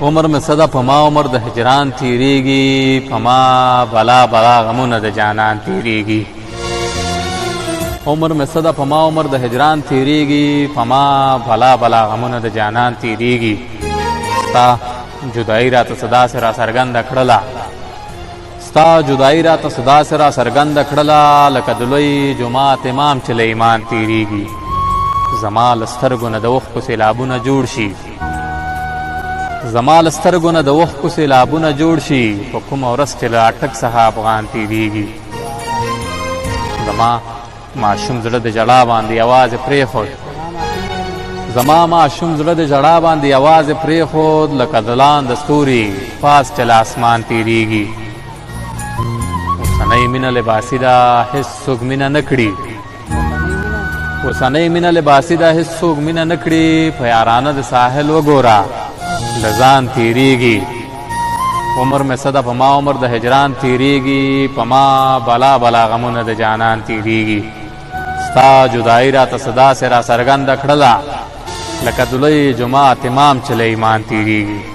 عمر میں صدا پما عمر د ہجران تیریگی پما بلا بلا غمون د جانان تیریگی عمر میں صدا پما عمر د ہجران تیریگی پما بلا بلا غمون د جانان تیریگی ستا جدائی رات صدا سے را سرگند کھڑلا ستا جدائی رات صدا سے را سرگند کھڑلا لکدلوی جماعت امام چلے ایمان تیریگی زمال سترگون د وخ کو سیلابونه جوړ شي زمال سترګونه د وخ کو سیلابونه جوړ شي په کوم ورځ چې له اټک څخه افغان تیریږي زما ماشوم زړه د ژړا باندې یوازې پرېښود زما ماشوم زړه د ژړا باندې یوازې پرېښود لکه د لاندې ستوري پاس چې له اسمان تیریږي اوسنۍ مینه لباسي ده هېڅ څوک مینه نه کړي اوسنۍ مینه لباسي ده هېڅ څوک مینه نه کړي په یارانه د ساحل وګوره لزان تیریگی عمر میں صدا پما عمر د ہجران تیریگی پما بلا بلا غمون د جانان تیریگی ستا جدائی رات صدا سے را سرگند کھڑلا لکدلوی جماعت امام چلے ایمان تیریگی